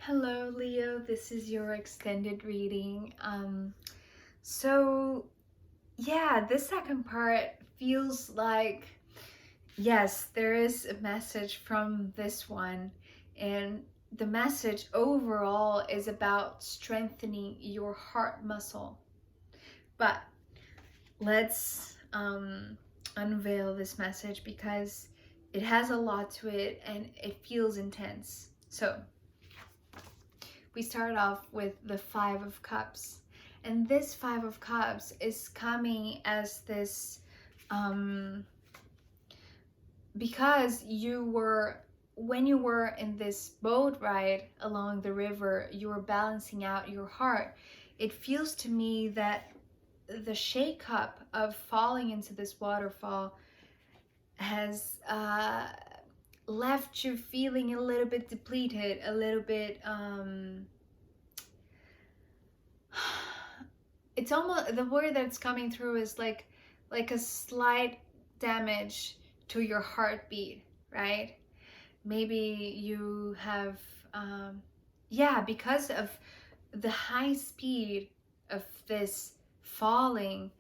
Hello, Leo. This is your extended reading. So yeah, this second part feels like, yes, there is a message from this one, and the message overall is about strengthening your heart muscle. But let's unveil this message because it has a lot to it and it feels intense. So we start off with the Five of Cups. And this Five of Cups is coming as this, because when you were in this boat ride along the river, you were balancing out your heart. It feels to me that the shake-up of falling into this waterfall has left you feeling a little bit depleted, a little bit it's almost, the word that's coming through is like a slight damage to your heartbeat, right? Maybe you have yeah, because of the high speed of this falling,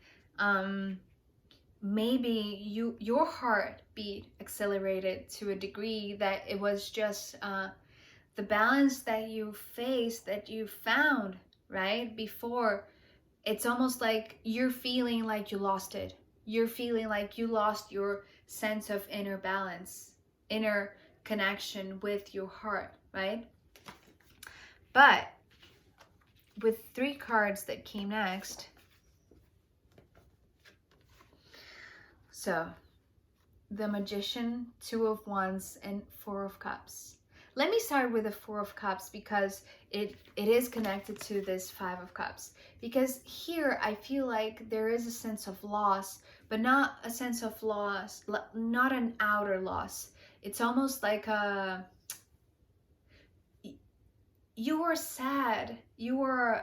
maybe your heartbeat accelerated to a degree that it was just the balance that you faced, that you found right before. It's almost like you're feeling like you lost it. You're feeling like you lost your sense of inner balance, inner connection with your heart, right? But with three cards that came next, so the Magician, Two of Wands, and Four of Cups. Let me start with the Four of Cups because it is connected to this Five of Cups. Because here I feel like there is a sense of loss, but not a sense of loss, not an outer loss. It's almost like you were sad. You were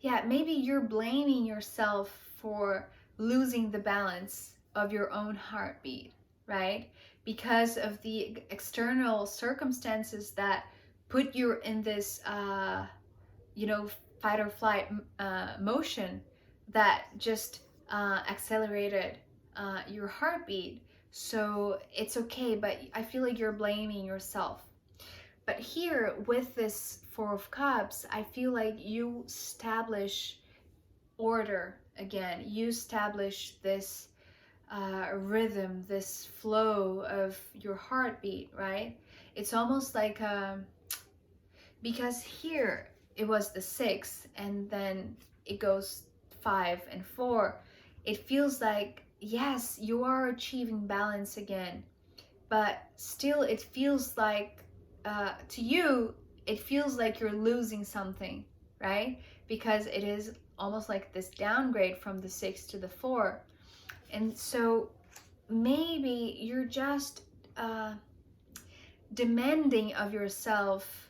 yeah, maybe you're blaming yourself for losing the balance of your own heartbeat, right? Because of the external circumstances that put you in this, fight or flight motion that just accelerated your heartbeat. So it's okay, but I feel like you're blaming yourself. But here with this Four of Cups, I feel like you establish order again. You establish this rhythm, this flow of your heartbeat, right? It's almost like, because here it was the 6 and then it goes 5 and 4. It feels like, yes, you are achieving balance again, but still it feels like, to you, it feels like you're losing something, right? Because it is almost like this downgrade from the 6 to the 4. And so maybe you're just demanding of yourself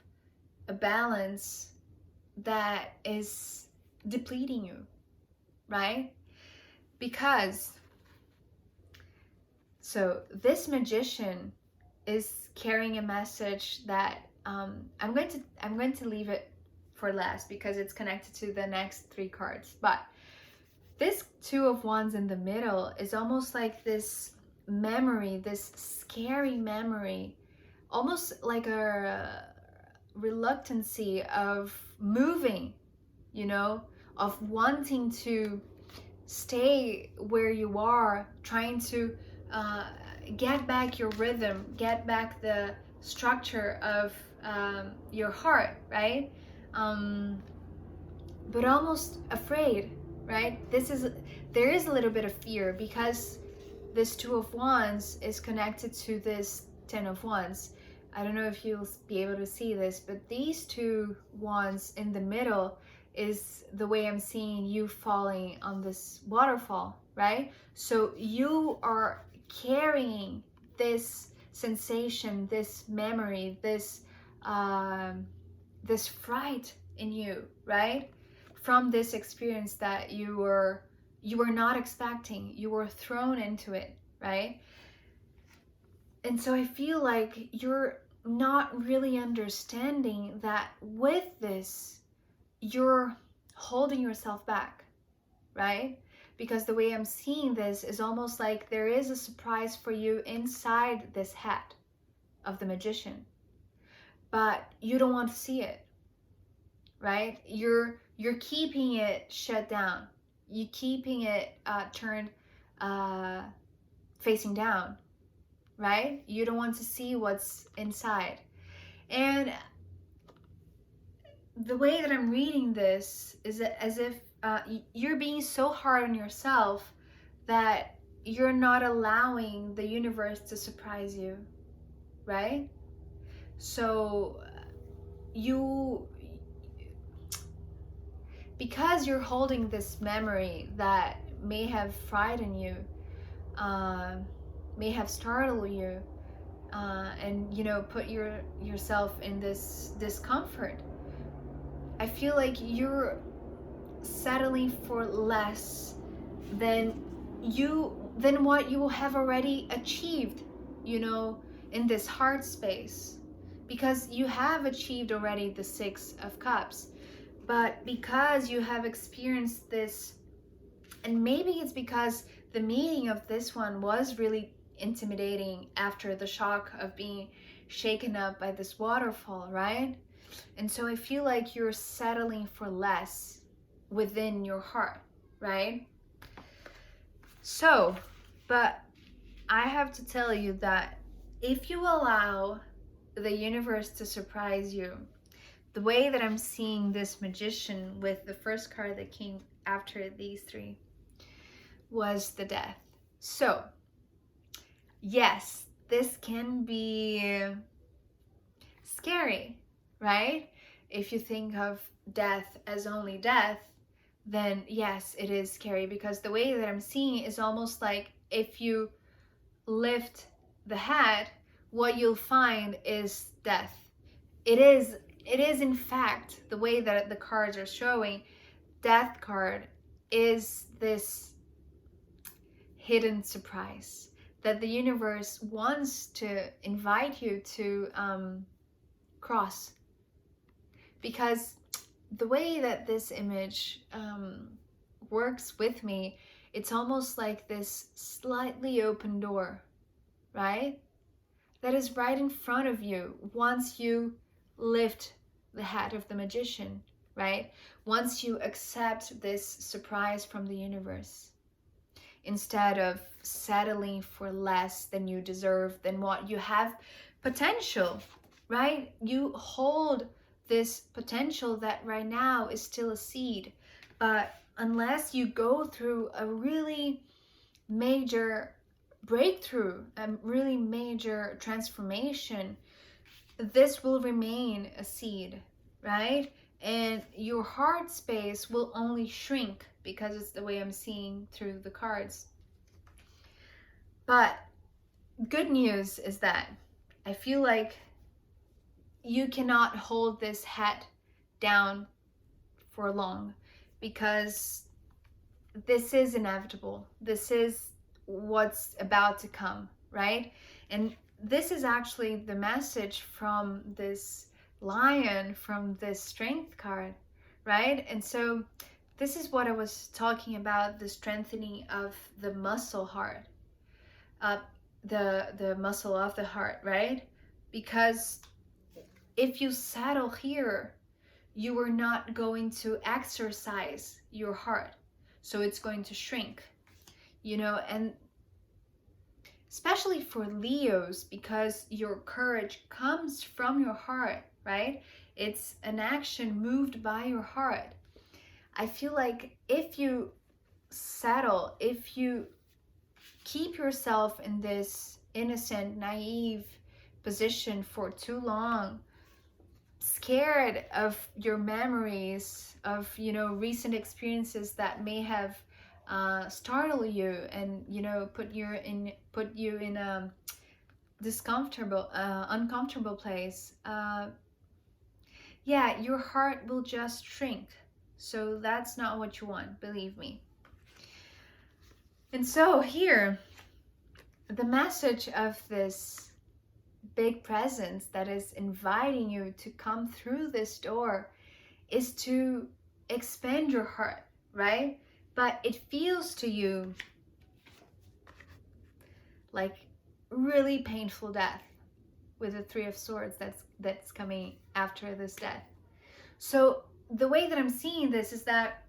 a balance that is depleting you, right? Because so this Magician is carrying a message that I'm going to leave it for last because it's connected to the next three cards. But this Two of Wands in the middle is almost like this memory, this scary memory, almost like a reluctancy of moving, of wanting to stay where you are, trying to get back your rhythm, get back the structure of your heart, right? But almost afraid, right? There is a little bit of fear because this Two of Wands is connected to this Ten of Wands. I don't know if you'll be able to see this, but these two wands in the middle is the way I'm seeing you falling on this waterfall, right? So you are carrying this sensation, this memory, this fright in you, right? From this experience that you were not expecting. You were thrown into it, right? And so I feel like you're not really understanding that with this, you're holding yourself back, right? Because the way I'm seeing this is almost like there is a surprise for you inside this hat of the magician, but you don't want to see it, right? You're keeping it shut down. You're keeping it turned facing down, right? You don't want to see what's inside. And the way that I'm reading this is as if you're being so hard on yourself that you're not allowing the universe to surprise you, right? So you, because you're holding this memory that may have frightened you, uh, may have startled you, and put yourself in this discomfort. I feel like you're settling for less than what you have already achieved, in this heart space, because you have achieved already the 6 of Cups. But because you have experienced this, and maybe it's because the meaning of this one was really intimidating after the shock of being shaken up by this waterfall, right? And so I feel like you're settling for less within your heart, right? So, but I have to tell you that if you allow the universe to surprise you, the way that I'm seeing this magician with the first card that came after these 3 was the Death. So, yes, this can be scary, right? If you think of death as only death, then yes, it is scary, because the way that I'm seeing is almost like if you lift the hat, what you'll find is death. It is in fact, the way that the cards are showing, Death card is this hidden surprise that the universe wants to invite you to cross. Because the way that this image works with me, it's almost like this slightly open door, right? That is right in front of you once you lift the hat of the magician, right? Once you accept this surprise from the universe, instead of settling for less than you deserve, than what you have potential, right? You hold this potential that right now is still a seed, but unless you go through a really major breakthrough, a really major transformation, this will remain a seed, right? And your heart space will only shrink, because it's the way I'm seeing through the cards. But good news is that I feel like you cannot hold this hat down for long, because this is inevitable. This is what's about to come, right? And this is actually the message from this lion, from this strength card, right? And so this is what I was talking about, the strengthening of the muscle heart, the muscle of the heart, right? Because if you settle here, you are not going to exercise your heart, so it's going to shrink, and especially for Leos, because your courage comes from your heart, right? It's an action moved by your heart. I feel like if you settle, if you keep yourself in this innocent, naive position for too long, scared of your memories, of recent experiences that may have startle you, and put you in a uncomfortable place, yeah, your heart will just shrink. So that's not what you want, believe me. And so here, the message of this big presence that is inviting you to come through this door is to expand your heart, right? But it feels to you like really painful death, with the Three of Swords that's coming after this death. So the way that I'm seeing this is that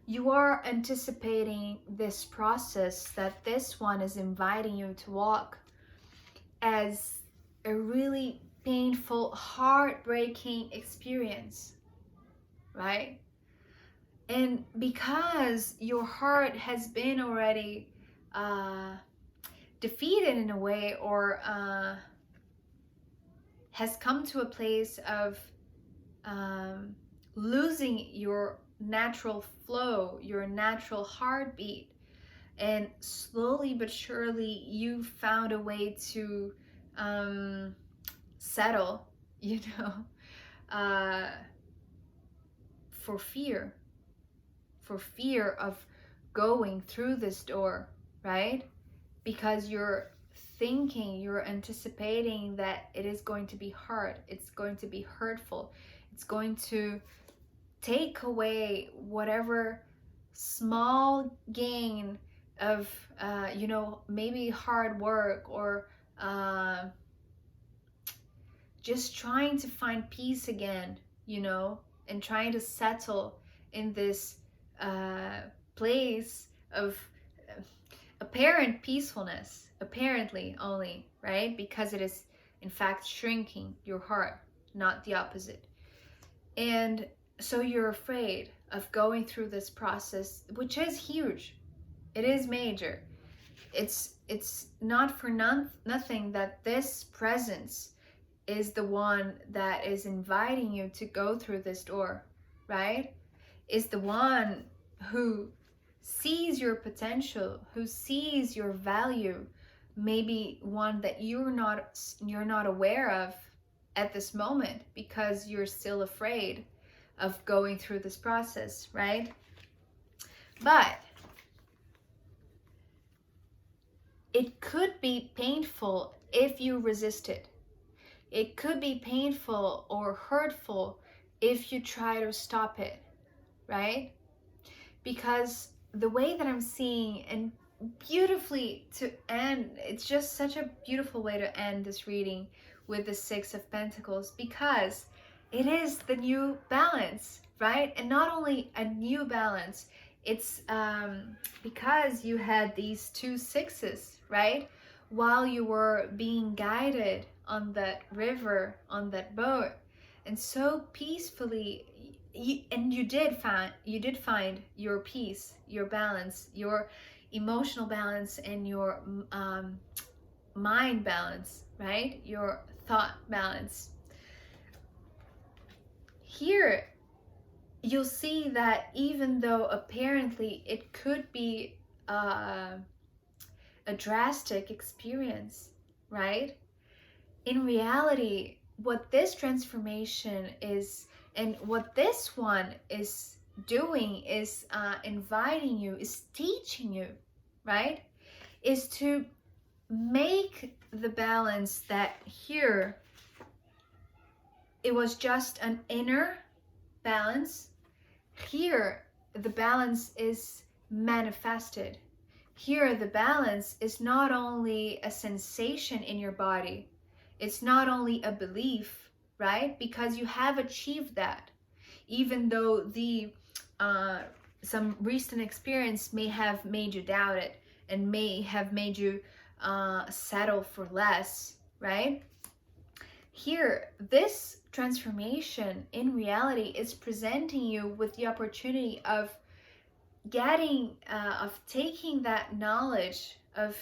you are anticipating this process that this one is inviting you to walk as a really painful, heartbreaking experience, right? And because your heart has been already defeated in a way, or has come to a place of losing your natural flow, your natural heartbeat, and slowly but surely you found a way to settle, you know, for fear of going through this door, right? Because you're thinking, you're anticipating that it is going to be hard, it's going to be hurtful, it's going to take away whatever small gain of you know, maybe hard work, or just trying to find peace again, you know, and trying to settle in this place of apparent peacefulness, apparently only, right? Because it is in fact shrinking your heart, not the opposite. And so you're afraid of going through this process, which is huge. It is major. It's not for nothing that this presence is the one that is inviting you to go through this door, right? Is the one who sees your potential, who sees your value, maybe one that you're not aware of at this moment because you're still afraid of going through this process, right? But it could be painful if you resist it. It could be painful or hurtful if you try to stop it, right? Because the way that I'm seeing, and beautifully to end, it's just such a beautiful way to end this reading with the Six of Pentacles, because it is the new balance, right? And not only a new balance, it's because you had these two sixes, right? While you were being guided on that river, on that boat, and so peacefully, you did find your peace, your balance, your emotional balance, and your mind balance, right? Your thought balance. Here you'll see that even though apparently it could be a drastic experience, right? In reality, what this transformation is, and what this one is doing, is inviting you, is teaching you, right? Is to make the balance that here it was just an inner balance. Here the balance is manifested. Here the balance is not only a sensation in your body, it's not only a belief, right? Because you have achieved that, even though the some recent experience may have made you doubt it, and may have made you settle for less, right? Here, this transformation in reality is presenting you with the opportunity of taking that knowledge, of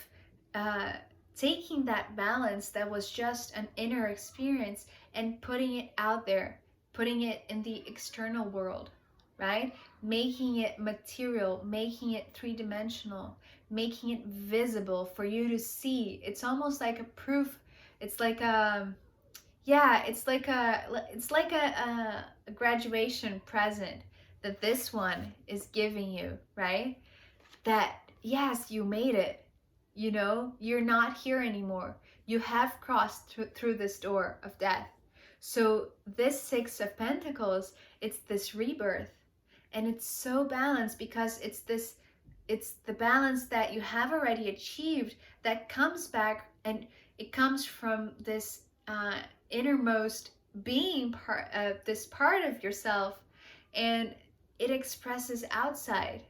taking that balance that was just an inner experience, and putting it out there, putting it in the external world, right? Making it material, making it three-dimensional, making it visible for you to see. It's almost like a proof. It's like a graduation present that this one is giving you, right? That yes, you made it. You know, you're not here anymore. You have crossed through this door of death. So this Six of Pentacles, it's this rebirth. And it's so balanced because it's the balance that you have already achieved that comes back, and it comes from this innermost being part of this part of yourself, and it expresses outside,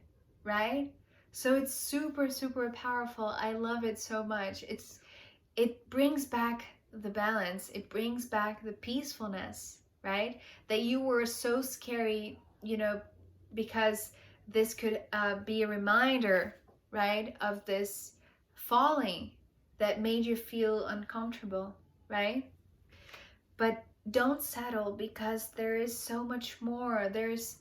right? So it's super, super powerful. I love it so much. It brings back the balance. It brings back the peacefulness, right? That you were so scary, you know, because this could be a reminder, right, of this falling that made you feel uncomfortable, right? But don't settle, because there is so much more. There's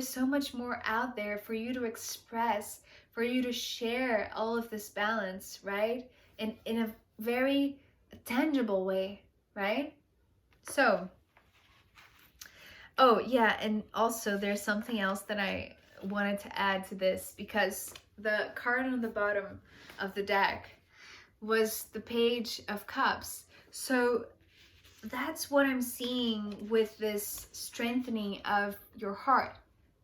so much more out there for you to express, for you to share all of this balance, right? In a very tangible way, right? So, oh yeah, and also there's something else that I wanted to add to this, because the card on the bottom of the deck was the Page of Cups. So that's what I'm seeing with this strengthening of your heart,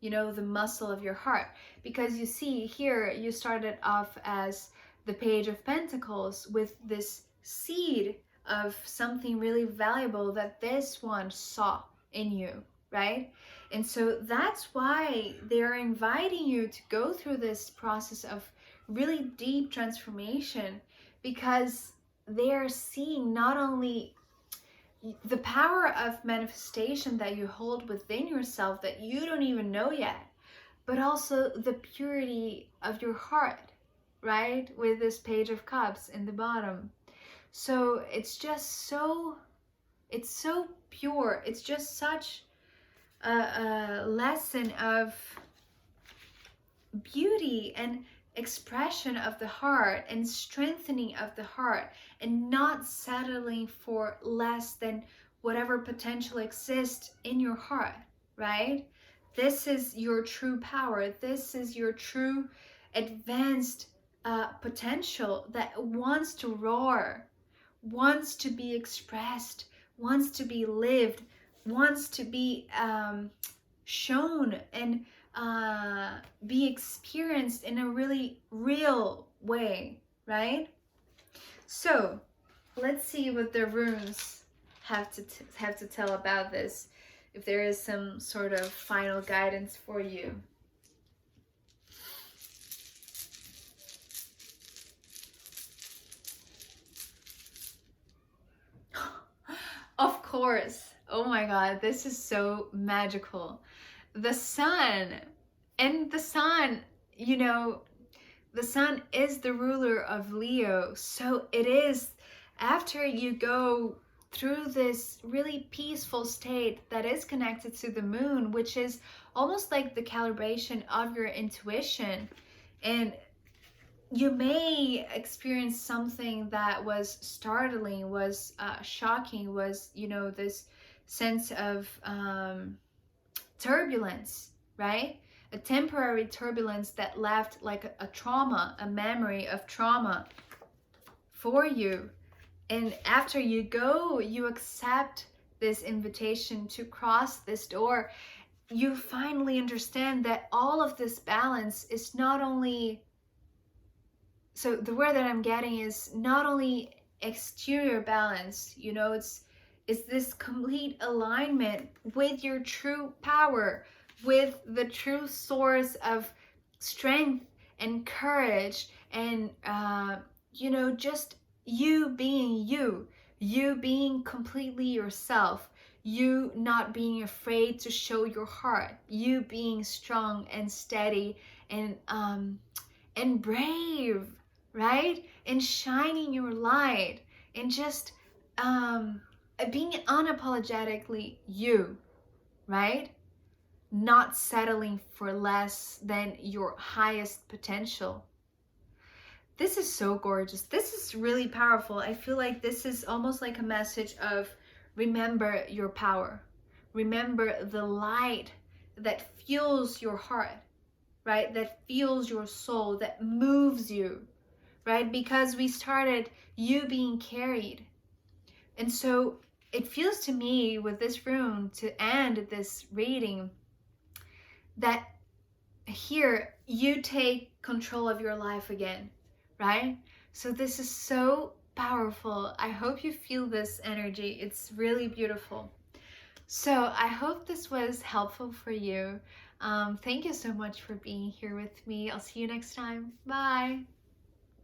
you know, the muscle of your heart. Because you see here, you started off as the Page of Pentacles with this seed of something really valuable that this one saw in you, right? And so that's why they're inviting you to go through this process of really deep transformation, because they are seeing not only the power of manifestation that you hold within yourself that you don't even know yet, but also the purity of your heart, right? With this Page of Cups in the bottom. So it's just so, it's so pure. It's just such a lesson of beauty and expression of the heart and strengthening of the heart, and not settling for less than whatever potential exists in your heart, right? This is your true power. This is your true advanced potential that wants to roar, wants to be expressed, wants to be lived, wants to be shown and be experienced in a really real way, right? So let's see what the runes have to tell about this, if there is some sort of final guidance for you. Of course. Oh my god, this is so magical. The sun, and the sun, you know, the sun is the ruler of Leo. So it is, after you go through this really peaceful state that is connected to the moon, which is almost like the calibration of your intuition, and you may experience something that was startling, was shocking, was, you know, this sense of turbulence, right? A temporary turbulence that left like a trauma, a memory of trauma for you. And after you go, you accept this invitation to cross this door. You finally understand that all of this balance is not only, so the word that I'm getting is not only exterior balance, you know, it's this complete alignment with your true power, with the true source of strength and courage, and you know, just you being you, you being completely yourself, you not being afraid to show your heart, you being strong and steady and brave, right? And shining your light, and just being unapologetically you, right? Not settling for less than your highest potential. This is so gorgeous. This is really powerful. I feel like this is almost like a message of remember your power. Remember the light that fuels your heart, right? That feels your soul, that moves you, right? Because we started you being carried. And so it feels to me with this rune to end this reading that here you take control of your life again, right? So this is so powerful. I hope you feel this energy. It's really beautiful. So I hope this was helpful for you. Thank you so much for being here with me. I'll see you next time. Bye.